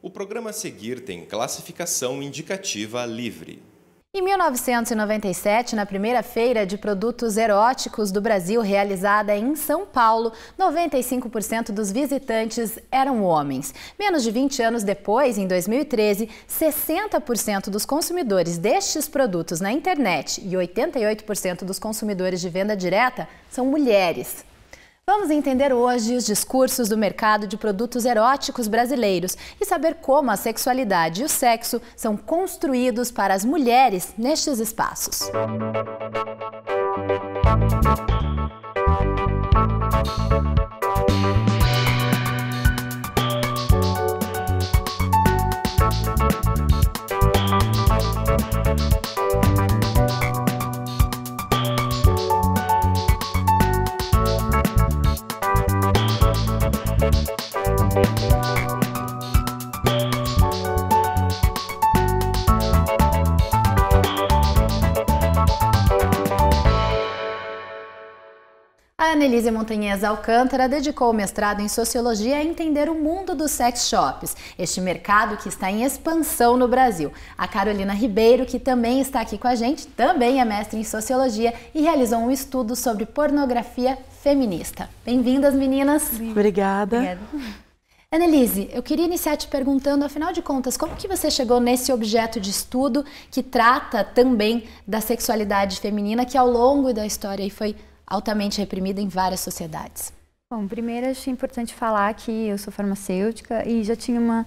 O programa a seguir tem classificação indicativa livre. Em 1997, na primeira feira de produtos eróticos do Brasil, realizada em São Paulo, 95% dos visitantes eram homens. Menos de 20 anos depois, em 2013, 60% dos consumidores destes produtos na internet e 88% dos consumidores de venda direta são mulheres. Vamos entender hoje os discursos do mercado de produtos eróticos brasileiros e saber como a sexualidade e o sexo são construídos para as mulheres nestes espaços. A Anelise Montanheza Alcântara dedicou o mestrado em Sociologia a entender o mundo dos sex shops, este mercado que está em expansão no Brasil. A Carolina Ribeiro, que também está aqui com a gente, também é mestre em Sociologia e realizou um estudo sobre pornografia feminista. Bem-vindas, meninas! Obrigada. Obrigada. Anelise, eu queria iniciar te perguntando, afinal de contas, como que você chegou nesse objeto de estudo que trata também da sexualidade feminina, que ao longo da história foi altamente reprimida em várias sociedades? Bom, primeiro acho importante falar que eu sou farmacêutica e já tinha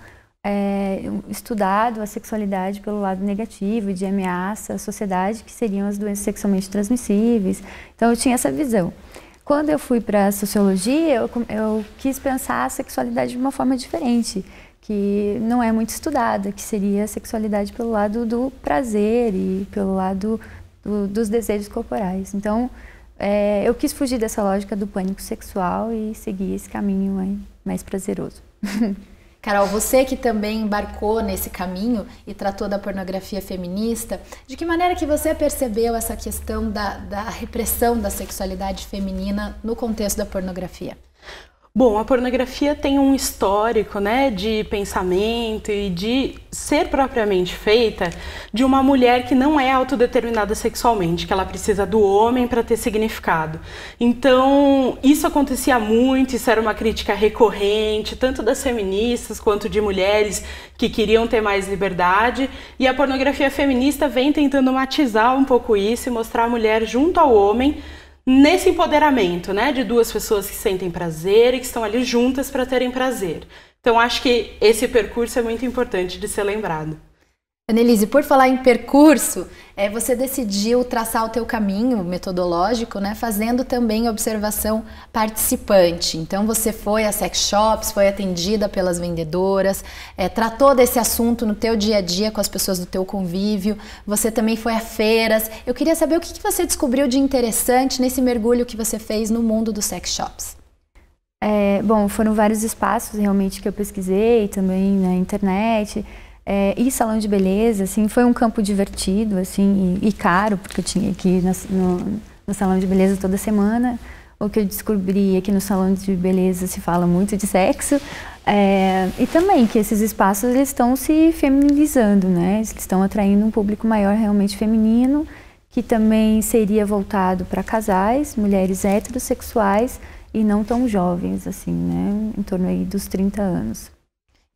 estudado a sexualidade pelo lado negativo de ameaça à sociedade, que seriam as doenças sexualmente transmissíveis. Então eu tinha essa visão. Quando eu fui para a sociologia, eu quis pensar a sexualidade de uma forma diferente, que não é muito estudada, que seria a sexualidade pelo lado do prazer e pelo lado dos desejos corporais. Então, eu quis fugir dessa lógica do pânico sexual e seguir esse caminho mais prazeroso. Carol, você que também embarcou nesse caminho e tratou da pornografia feminista, de que maneira que você percebeu essa questão da repressão da sexualidade feminina no contexto da pornografia? Bom, a pornografia tem um histórico, né, de pensamento e de ser propriamente feita de uma mulher que não é autodeterminada sexualmente, que ela precisa do homem para ter significado. Então, isso acontecia muito, isso era uma crítica recorrente, tanto das feministas quanto de mulheres que queriam ter mais liberdade. E a pornografia feminista vem tentando matizar um pouco isso e mostrar a mulher junto ao homem, nesse empoderamento, né, de duas pessoas que sentem prazer e que estão ali juntas para terem prazer. Então, acho que esse percurso é muito importante de ser lembrado. Anelise, por falar em percurso, você decidiu traçar o teu caminho metodológico, né, fazendo também observação participante. Então você foi a sex shops, foi atendida pelas vendedoras, tratou desse assunto no teu dia a dia com as pessoas do teu convívio, você também foi a feiras. Eu queria saber o que você descobriu de interessante nesse mergulho que você fez no mundo dos sex shops. Bom, foram vários espaços realmente que eu pesquisei, também na internet. E salão de beleza, assim, foi um campo divertido, assim, e caro, porque eu tinha que ir no salão de beleza toda semana. O que eu descobri é que no salão de beleza se fala muito de sexo, e também que esses espaços eles estão se feminilizando, né? Eles estão atraindo um público maior realmente feminino, que também seria voltado para casais, mulheres heterossexuais e não tão jovens, assim, né? Em torno aí dos 30 anos.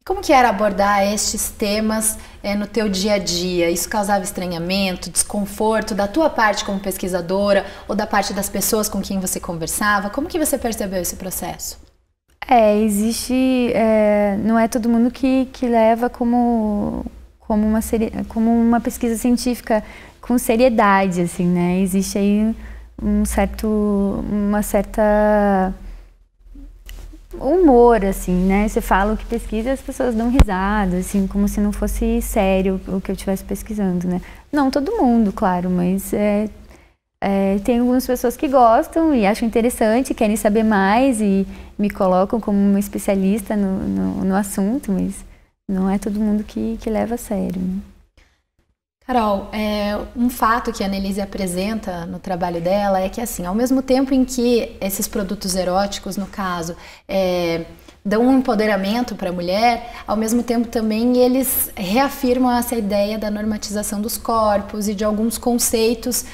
Como que era abordar estes temas no teu dia a dia? Isso causava estranhamento, desconforto da tua parte como pesquisadora ou da parte das pessoas com quem você conversava? Como que você percebeu esse processo? Existe, não é todo mundo que leva como uma pesquisa científica com seriedade, assim, né? Existe aí uma certa humor, assim, né? Você fala o que pesquisa e as pessoas dão risada, assim, como se não fosse sério o que eu estivesse pesquisando, né? Não todo mundo, claro, mas tem algumas pessoas que gostam e acham interessante, querem saber mais e me colocam como uma especialista no assunto, mas não é todo mundo que leva a sério, né? Carol, um fato que a Anelise apresenta no trabalho dela é que, assim, ao mesmo tempo em que esses produtos eróticos, no caso, dão um empoderamento para a mulher, ao mesmo tempo também eles reafirmam essa ideia da normatização dos corpos e de alguns conceitos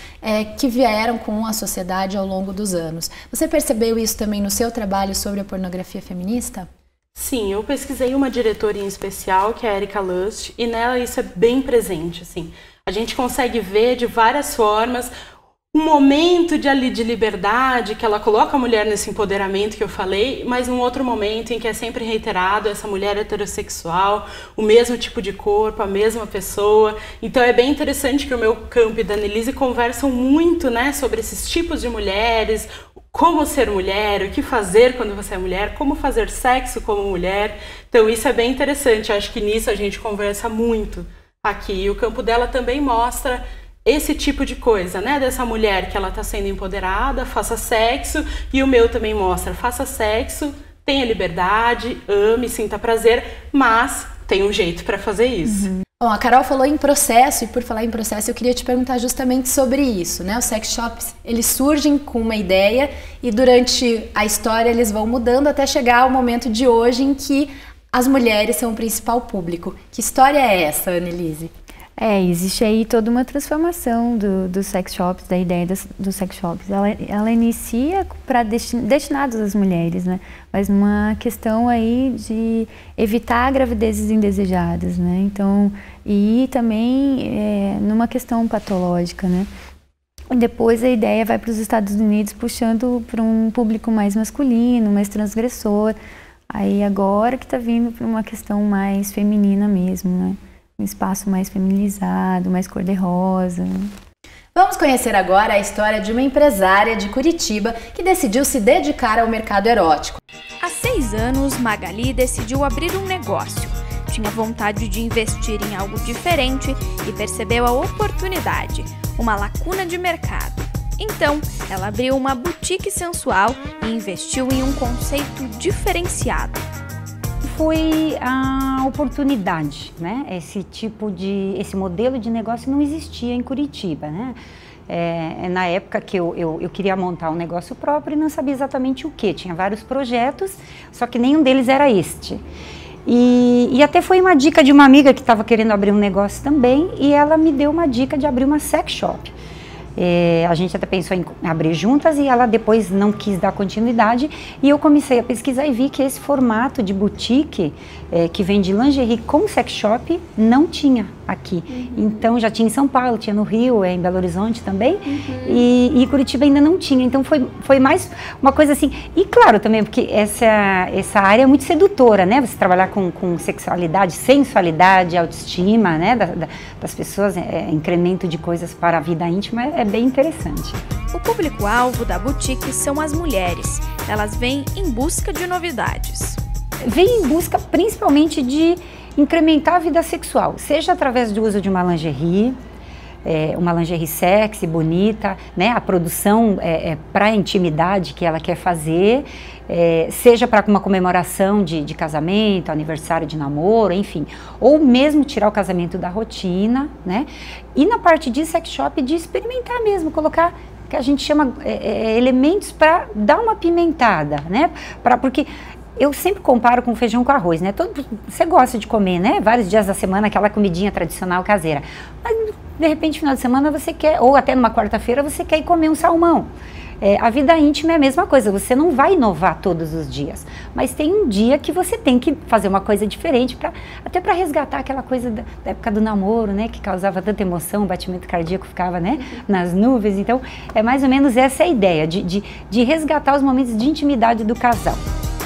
que vieram com a sociedade ao longo dos anos. Você percebeu isso também no seu trabalho sobre a pornografia feminista? Sim, eu pesquisei uma diretora em especial, que é a Erika Lust, e nela isso é bem presente, assim. A gente consegue ver de várias formas um momento de liberdade, que ela coloca a mulher nesse empoderamento que eu falei, mas num outro momento em que é sempre reiterado essa mulher heterossexual, o mesmo tipo de corpo, a mesma pessoa. Então é bem interessante que o meu campo e da Annelise conversam muito, né, sobre esses tipos de mulheres, como ser mulher, o que fazer quando você é mulher, como fazer sexo como mulher. Então isso é bem interessante, acho que nisso a gente conversa muito aqui. E o campo dela também mostra esse tipo de coisa, né? Dessa mulher que ela está sendo empoderada, faça sexo, e o meu também mostra, faça sexo, tenha liberdade, ame, sinta prazer, mas tem um jeito para fazer isso. Bom, a Carol falou em processo, e por falar em processo eu queria te perguntar justamente sobre isso, né? Os sex shops, eles surgem com uma ideia e durante a história eles vão mudando até chegar ao momento de hoje em que as mulheres são o principal público. Que história é essa, Annelise? Existe aí toda uma transformação dos sex shops, da ideia dos sex shops. Ela inicia destinados às mulheres, né? Mas numa questão aí de evitar gravidezes indesejadas, né? Então, e também numa questão patológica, né? E depois a ideia vai para os Estados Unidos puxando para um público mais masculino, mais transgressor. Aí agora que está vindo para uma questão mais feminina mesmo, né? Um espaço mais feminilizado, mais cor-de-rosa. Vamos conhecer agora a história de uma empresária de Curitiba que decidiu se dedicar ao mercado erótico. Há 6 anos, Magali decidiu abrir um negócio. Tinha vontade de investir em algo diferente e percebeu a oportunidade, uma lacuna de mercado. Então, ela abriu uma boutique sensual e investiu em um conceito diferenciado. Foi a oportunidade, né? Esse modelo de negócio não existia em Curitiba, né? Na época que eu queria montar um negócio próprio e não sabia exatamente o que. Tinha vários projetos, só que nenhum deles era este. E até foi uma dica de uma amiga que estava querendo abrir um negócio também, e ela me deu uma dica de abrir uma sex shop. A gente até pensou em abrir juntas e ela depois não quis dar continuidade, e eu comecei a pesquisar e vi que esse formato de boutique que vende lingerie com sex shop não tinha aqui. Então já tinha em São Paulo, tinha no Rio, em Belo Horizonte também, e Curitiba ainda não tinha. Então foi mais uma coisa assim. E claro também, porque essa área é muito sedutora, né? Você trabalhar com sexualidade, sensualidade, autoestima, né? Das pessoas, incremento de coisas para a vida íntima é bem interessante. O público-alvo da boutique são as mulheres. Elas vêm em busca de novidades. Vêm em busca principalmente de incrementar a vida sexual, seja através do uso de uma lingerie sexy, bonita, né? A produção para a intimidade que ela quer fazer, seja para uma comemoração de casamento, aniversário de namoro, enfim, ou mesmo tirar o casamento da rotina, né? E na parte de sex shop, de experimentar mesmo, colocar que a gente chama elementos para dar uma pimentada, né? Porque eu sempre comparo com feijão com arroz, né? Você gosta de comer, né? Vários dias da semana, aquela comidinha tradicional caseira. Mas, de repente, final de semana você quer, ou até numa quarta-feira, você quer ir comer um salmão. A vida íntima é a mesma coisa, você não vai inovar todos os dias. Mas tem um dia que você tem que fazer uma coisa diferente, até para resgatar aquela coisa da época do namoro, né? Que causava tanta emoção, o batimento cardíaco ficava, né? Nas nuvens. Então, é mais ou menos essa a ideia, de resgatar os momentos de intimidade do casal.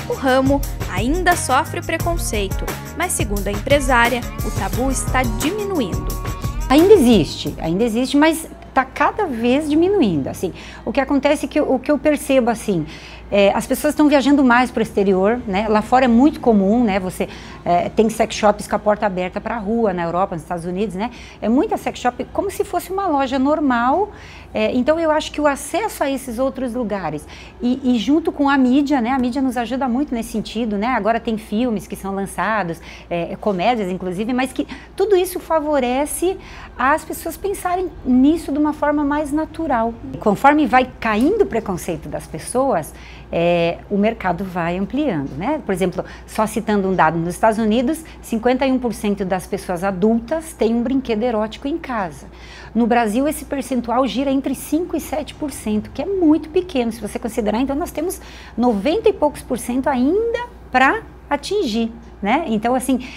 O ramo ainda sofre preconceito, mas segundo a empresária, o tabu está diminuindo. Ainda existe, mas está cada vez diminuindo. Assim, o que acontece é que o que eu percebo assim, as pessoas estão viajando mais para o exterior, né? Lá fora é muito comum, né? Você tem sex shops com a porta aberta para a rua, na Europa, nos Estados Unidos, né? É muita sex shop como se fosse uma loja normal. Então eu acho que o acesso a esses outros lugares e junto com a mídia, né? A mídia nos ajuda muito nesse sentido, né? Agora tem filmes que são lançados, comédias inclusive, mas que tudo isso favorece as pessoas pensarem nisso de uma forma mais natural. Conforme vai caindo o preconceito das pessoas, o mercado vai ampliando, né? Por exemplo, só citando um dado, nos Estados Unidos, 51% das pessoas adultas têm um brinquedo erótico em casa. No Brasil, esse percentual gira entre 5% e 7%, que é muito pequeno, se você considerar. Então, nós temos 90 e poucos por cento ainda para atingir, né? Então, assim,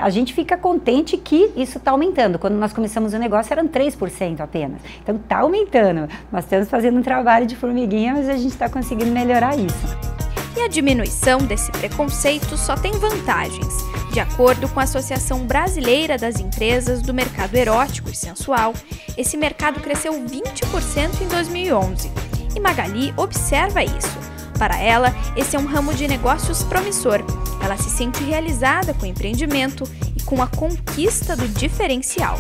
a gente fica contente que isso está aumentando. Quando nós começamos o negócio, eram 3% apenas. Então, está aumentando. Nós estamos fazendo um trabalho de formiguinha, mas a gente está conseguindo melhorar isso. E a diminuição desse preconceito só tem vantagens. De acordo com a Associação Brasileira das Empresas do Mercado Erótico e Sensual, esse mercado cresceu 20% em 2011. E Magali observa isso. Para ela, esse é um ramo de negócios promissor. Ela se sente realizada com o empreendimento e com a conquista do diferencial.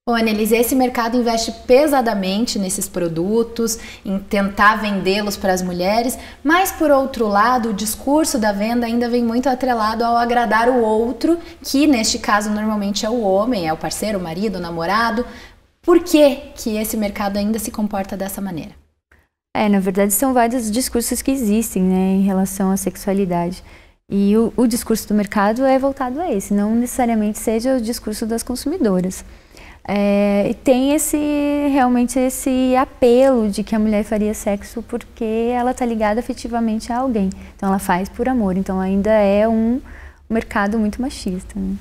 Bom, Annelise, esse mercado investe pesadamente nesses produtos, em tentar vendê-los para as mulheres, mas, por outro lado, o discurso da venda ainda vem muito atrelado ao agradar o outro, que neste caso normalmente é o homem, é o parceiro, o marido, o namorado. Por que esse mercado ainda se comporta dessa maneira? Na verdade, são vários discursos que existem, né, em relação à sexualidade. E o discurso do mercado é voltado a esse, não necessariamente seja o discurso das consumidoras. E tem realmente esse apelo de que a mulher faria sexo porque ela está ligada afetivamente a alguém. Então ela faz por amor, então ainda é um mercado muito machista, né?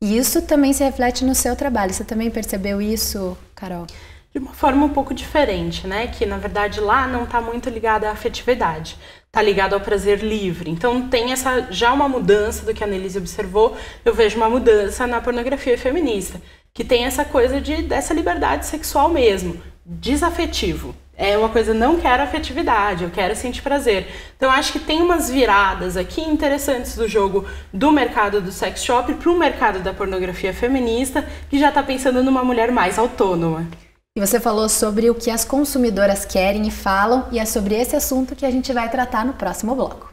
E isso também se reflete no seu trabalho. Você também percebeu isso, Carol? De uma forma um pouco diferente, né? Que na verdade lá não está muito ligada à afetividade, está ligado ao prazer livre. Então tem já uma mudança do que a Annelise observou. Eu vejo uma mudança na pornografia feminista, que tem essa coisa dessa liberdade sexual mesmo, desafetivo. É uma coisa, não quero afetividade, eu quero sentir prazer. Então acho que tem umas viradas aqui interessantes do jogo do mercado do sex shop para o mercado da pornografia feminista, que já está pensando numa mulher mais autônoma. E você falou sobre o que as consumidoras querem e falam, e é sobre esse assunto que a gente vai tratar no próximo bloco.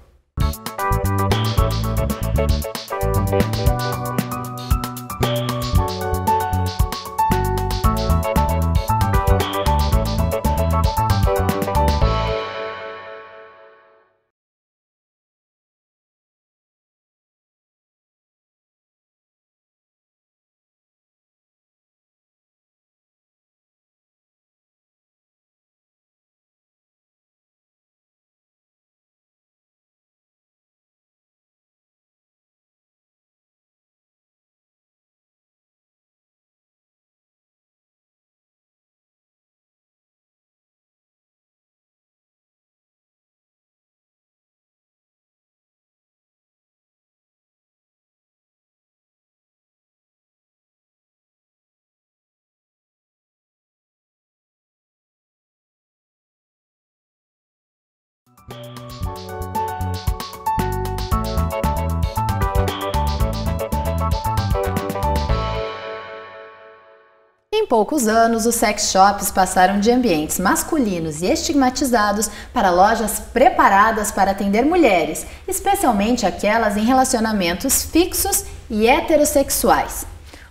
Em poucos anos, os sex shops passaram de ambientes masculinos e estigmatizados para lojas preparadas para atender mulheres, especialmente aquelas em relacionamentos fixos e heterossexuais.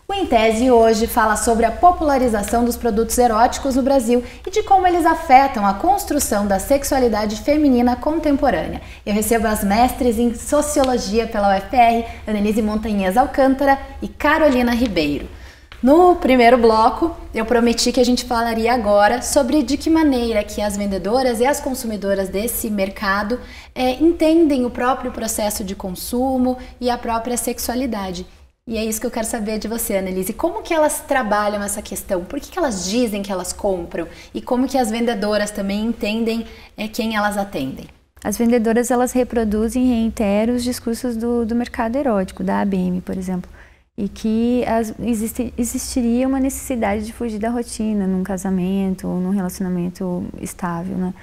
O Em Tese hoje fala sobre a popularização dos produtos eróticos no Brasil e de como eles afetam a construção da sexualidade feminina contemporânea. Eu recebo as mestres em Sociologia pela UFR, Annelise Montanhas Alcântara e Carolina Ribeiro. No primeiro bloco, eu prometi que a gente falaria agora sobre de que maneira que as vendedoras e as consumidoras desse mercado entendem o próprio processo de consumo e a própria sexualidade. E é isso que eu quero saber de você, Annelise. Como que elas trabalham essa questão? Por que elas dizem que elas compram? E como que as vendedoras também entendem quem elas atendem? As vendedoras, elas reproduzem e reiteram os discursos do mercado erótico, da ABM, por exemplo. E que existiria uma necessidade de fugir da rotina num casamento ou num relacionamento estável, né?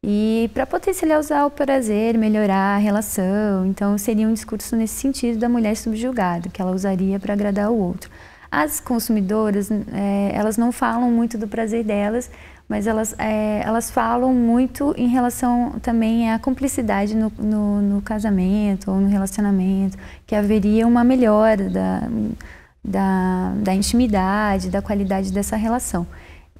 E para potencializar o prazer, melhorar a relação, então seria um discurso nesse sentido da mulher subjugada, que ela usaria para agradar o outro. As consumidoras, elas não falam muito do prazer delas, mas elas falam muito em relação também à cumplicidade no casamento ou no relacionamento, que haveria uma melhora da intimidade, da qualidade dessa relação.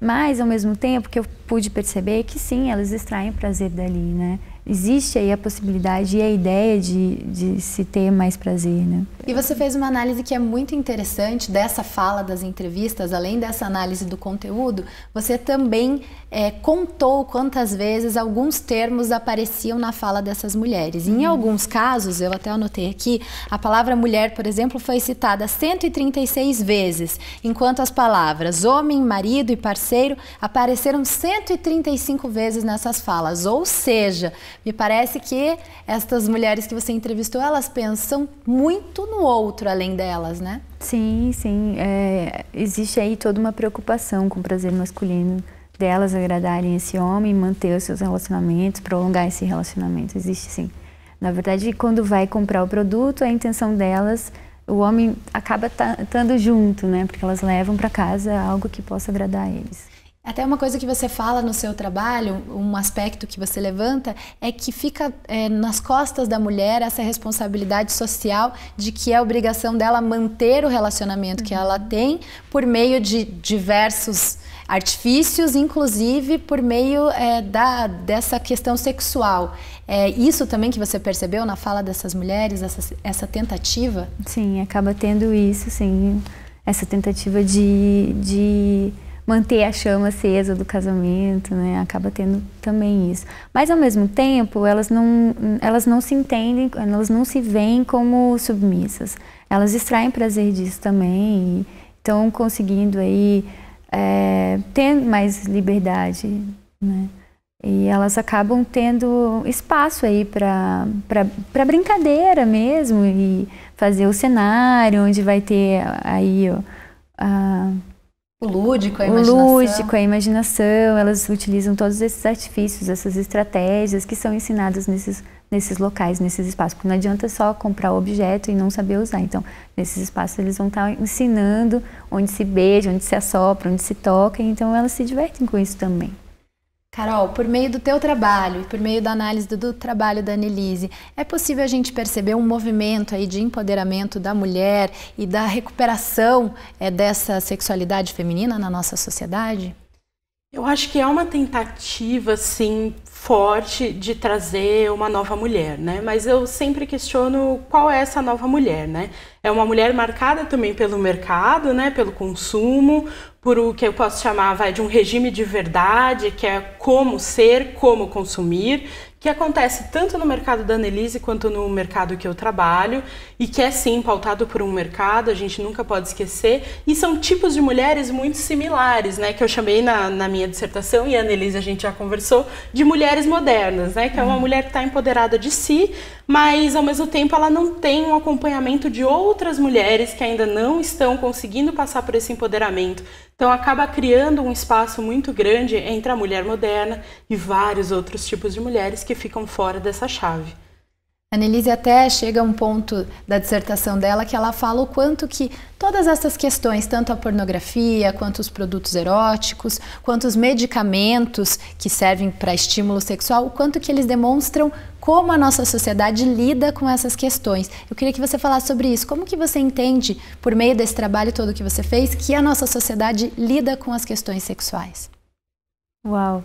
Mas, ao mesmo tempo, que eu pude perceber que sim, elas extraem prazer dali, né? Existe aí a possibilidade e a ideia de se ter mais prazer, né? E você fez uma análise que é muito interessante dessa fala das entrevistas, além dessa análise do conteúdo, você também contou quantas vezes alguns termos apareciam na fala dessas mulheres. Em alguns casos, eu até anotei aqui, a palavra mulher, por exemplo, foi citada 136 vezes, enquanto as palavras homem, marido e parceiro apareceram 135 vezes nessas falas. Ou seja, me parece que estas mulheres que você entrevistou, elas pensam muito no outro além delas, né? Sim, sim. Existe aí toda uma preocupação com o prazer masculino delas agradarem esse homem, manter os seus relacionamentos, prolongar esse relacionamento. Existe sim. Na verdade, quando vai comprar o produto, a intenção delas, o homem acaba estando junto, né? Porque elas levam para casa algo que possa agradar a eles. Até uma coisa que você fala no seu trabalho, um aspecto que você levanta, é que fica nas costas da mulher essa responsabilidade social de que é obrigação dela manter o relacionamento que ela tem por meio de diversos artifícios, inclusive por meio dessa questão sexual. Isso também que você percebeu na fala dessas mulheres, essa tentativa? Sim, acaba tendo isso, sim, essa tentativa de manter a chama acesa do casamento, né? Acaba tendo também isso. Mas, ao mesmo tempo, elas não se entendem, elas não se veem como submissas. Elas extraem prazer disso também e estão conseguindo aí ter mais liberdade, né? E elas acabam tendo espaço aí para brincadeira mesmo e fazer o cenário onde vai ter aí o lúdico, a imaginação. O lúdico, a imaginação, elas utilizam todos esses artifícios, essas estratégias que são ensinadas nesses locais, nesses espaços. Porque não adianta só comprar o objeto e não saber usar. Então, nesses espaços eles vão estar ensinando onde se beija, onde se assopra, onde se toca. Então, elas se divertem com isso também. Carol, por meio do teu trabalho e por meio da análise do trabalho da Annelise, é possível a gente perceber um movimento aí de empoderamento da mulher e da recuperação dessa sexualidade feminina na nossa sociedade? Eu acho que é uma tentativa, sim, forte de trazer uma nova mulher, né? Mas eu sempre questiono qual é essa nova mulher, né? É uma mulher marcada também pelo mercado, né? Pelo consumo, por o que eu posso chamar de um regime de verdade, que é como ser, como consumir, que acontece tanto no mercado da Annelise quanto no mercado que eu trabalho e que é sim pautado por um mercado, a gente nunca pode esquecer, e são tipos de mulheres muito similares, né, que eu chamei na minha dissertação, e a Annelise a gente já conversou, de mulheres modernas, né, que é uma mulher que está empoderada de si, mas ao mesmo tempo ela não tem um acompanhamento de outras mulheres que ainda não estão conseguindo passar por esse empoderamento. Então acaba criando um espaço muito grande entre a mulher moderna e vários outros tipos de mulheres que ficam fora dessa chave. A Annelise até chega a um ponto da dissertação dela que ela fala o quanto que todas essas questões, tanto a pornografia, quanto os produtos eróticos, quanto os medicamentos que servem para estímulo sexual, o quanto que eles demonstram como a nossa sociedade lida com essas questões. Eu queria que você falasse sobre isso. Como que você entende, por meio desse trabalho todo que você fez, que a nossa sociedade lida com as questões sexuais? Uau!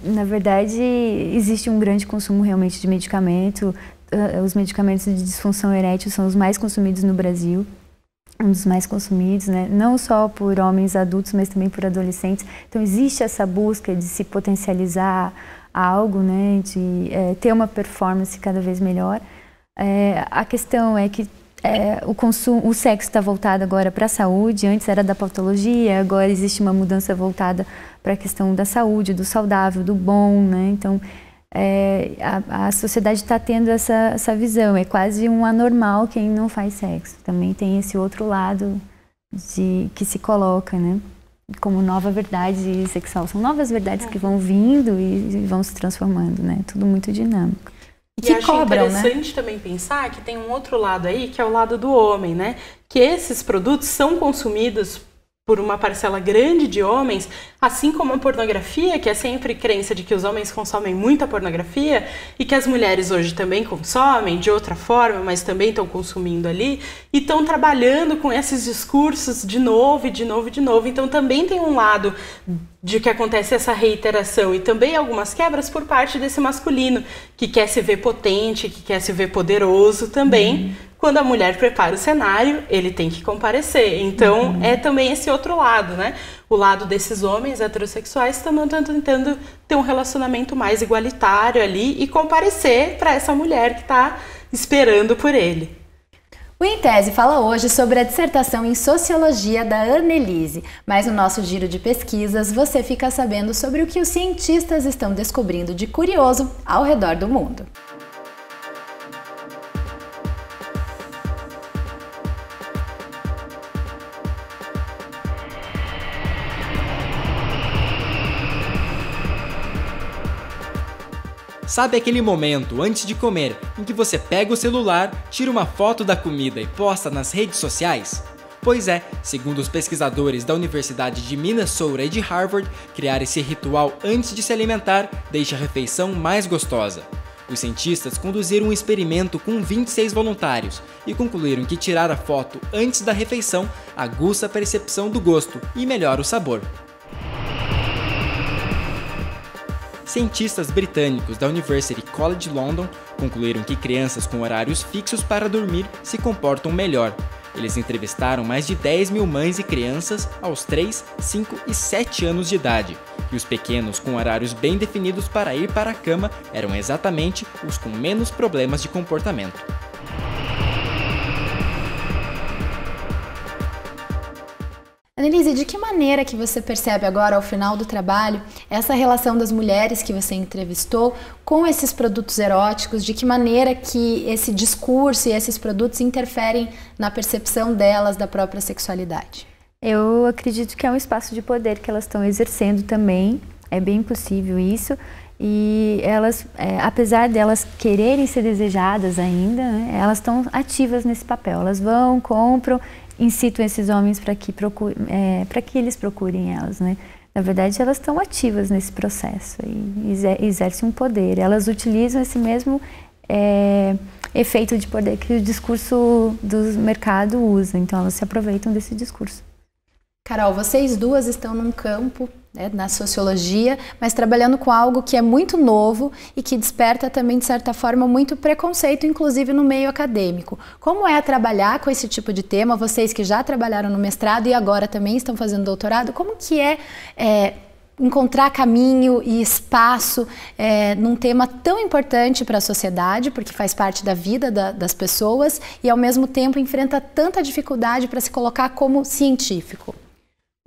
Na verdade, existe um grande consumo realmente de medicamento. Os medicamentos de disfunção erétil são os mais consumidos no Brasil. Um dos mais consumidos, né? Não só por homens adultos, mas também por adolescentes. Então, existe essa busca de se potencializar algo, né? De ter uma performance cada vez melhor. A questão é que o sexo está voltado agora para a saúde, antes era da patologia, agora existe uma mudança voltada para a questão da saúde, do saudável, do bom, né? Então, a sociedade está tendo essa visão, é quase um anormal quem não faz sexo. Também tem esse outro lado que se coloca, né? Como nova verdade sexual. São novas verdades que vão vindo e vão se transformando, né? Tudo muito dinâmico. E acho interessante também pensar que tem um outro lado aí, que é o lado do homem, né? Que esses produtos são consumidos por uma parcela grande de homens, assim como a pornografia, que é sempre crença de que os homens consomem muita pornografia e que as mulheres hoje também consomem de outra forma, mas também estão consumindo ali e estão trabalhando com esses discursos de novo, e de novo, e de novo. Então também tem um lado de que acontece essa reiteração e também algumas quebras por parte desse masculino que quer se ver potente, que quer se ver poderoso também. Quando a mulher prepara o cenário, ele tem que comparecer. Então, é também esse outro lado, né? O lado desses homens heterossexuais também estão tentando ter um relacionamento mais igualitário ali e comparecer para essa mulher que está esperando por ele. O Em Tese fala hoje sobre a dissertação em Sociologia da Annelise, mas no nosso giro de pesquisas você fica sabendo sobre o que os cientistas estão descobrindo de curioso ao redor do mundo. Sabe aquele momento antes de comer em que você pega o celular, tira uma foto da comida e posta nas redes sociais? Pois é, segundo os pesquisadores da Universidade de Minnesota e de Harvard, criar esse ritual antes de se alimentar deixa a refeição mais gostosa. Os cientistas conduziram um experimento com 26 voluntários e concluíram que tirar a foto antes da refeição aguça a percepção do gosto e melhora o sabor. Cientistas britânicos da University College London concluíram que crianças com horários fixos para dormir se comportam melhor. Eles entrevistaram mais de 10 mil mães e crianças aos 3, 5 e 7 anos de idade, e os pequenos com horários bem definidos para ir para a cama eram exatamente os com menos problemas de comportamento. Annelise, de que maneira que você percebe agora, ao final do trabalho, essa relação das mulheres que você entrevistou com esses produtos eróticos? De que maneira que esse discurso e esses produtos interferem na percepção delas da própria sexualidade? Eu acredito que é um espaço de poder que elas estão exercendo também, é bem possível isso. E elas, apesar delas quererem ser desejadas ainda, né, elas estão ativas nesse papel. Elas vão, compram, incitam esses homens para que eles procurem elas, né? Na verdade, elas estão ativas nesse processo e exercem um poder. Elas utilizam esse mesmo efeito de poder que o discurso do mercado usa. Então, elas se aproveitam desse discurso. Carol, vocês duas estão num campo, né, na sociologia, mas trabalhando com algo que é muito novo e que desperta também, de certa forma, muito preconceito, inclusive no meio acadêmico. Como é trabalhar com esse tipo de tema? Vocês que já trabalharam no mestrado e agora também estão fazendo doutorado, como que é encontrar caminho e espaço num tema tão importante para a sociedade, porque faz parte da vida das pessoas e, ao mesmo tempo, enfrenta tanta dificuldade para se colocar como científico?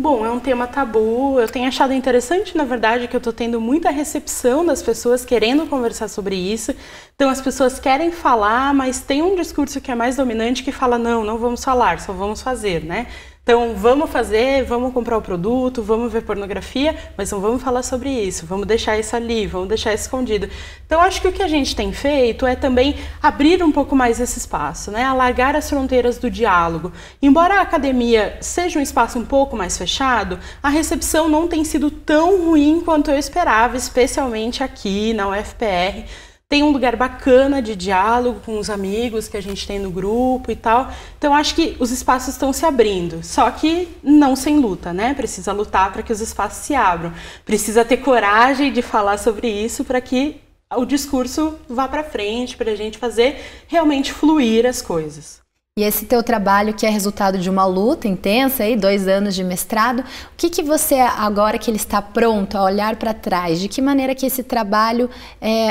Bom, é um tema tabu. Eu tenho achado interessante, na verdade, que eu estou tendo muita recepção das pessoas querendo conversar sobre isso. Então, as pessoas querem falar, mas tem um discurso que é mais dominante que fala, não vamos falar, só vamos fazer, né? Então, vamos fazer, vamos comprar o produto, vamos ver pornografia, mas não vamos falar sobre isso, vamos deixar isso ali, vamos deixar isso escondido. Então, acho que o que a gente tem feito é também abrir um pouco mais esse espaço, né? Alargar as fronteiras do diálogo. Embora a academia seja um espaço um pouco mais fechado, a recepção não tem sido tão ruim quanto eu esperava, especialmente aqui na UFPR. Tem um lugar bacana de diálogo com os amigos que a gente tem no grupo e tal. Então, acho que os espaços estão se abrindo. Só que não sem luta, né? Precisa lutar para que os espaços se abram. Precisa ter coragem de falar sobre isso para que o discurso vá para frente, para a gente fazer realmente fluir as coisas. E esse teu trabalho, que é resultado de uma luta intensa, 2 anos de mestrado, o que você, agora que ele está pronto a olhar para trás, de que maneira que esse trabalho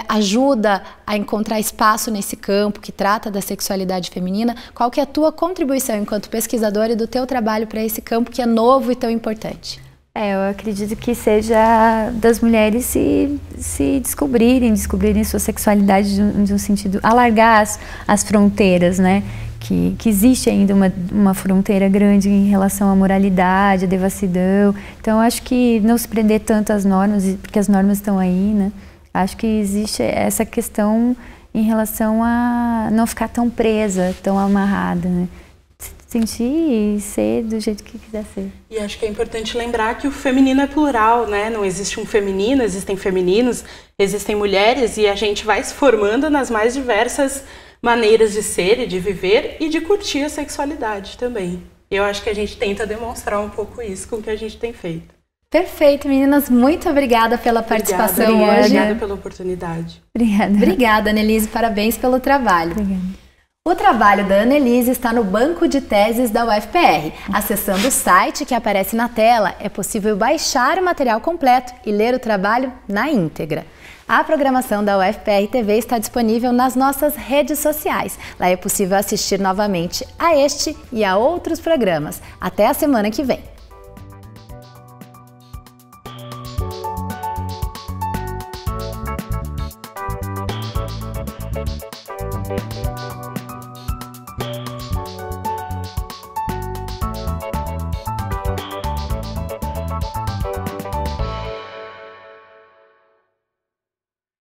ajuda a encontrar espaço nesse campo que trata da sexualidade feminina? Qual que é a tua contribuição enquanto pesquisadora e do teu trabalho para esse campo que é novo e tão importante? Eu acredito que seja das mulheres se descobrirem sua sexualidade de um sentido, alargar as fronteiras, né? Que existe ainda uma fronteira grande em relação à moralidade, à devassidão. Então, acho que não se prender tanto às normas, porque as normas estão aí, né? Acho que existe essa questão em relação a não ficar tão presa, tão amarrada, né? sentir e ser do jeito que quiser ser. E acho que é importante lembrar que o feminino é plural, né? Não existe um feminino, existem femininos, existem mulheres e a gente vai se formando nas mais diversas maneiras de ser e de viver e de curtir a sexualidade também. Eu acho que a gente tenta demonstrar um pouco isso com o que a gente tem feito. Perfeito, meninas. Muito obrigada pela participação hoje. Obrigada pela oportunidade. Obrigada, Annelise. Parabéns pelo trabalho. Obrigada. O trabalho da Annelise está no banco de teses da UFPR. Acessando o site que aparece na tela, é possível baixar o material completo e ler o trabalho na íntegra. A programação da UFPR TV está disponível nas nossas redes sociais. Lá é possível assistir novamente a este e a outros programas. Até a semana que vem.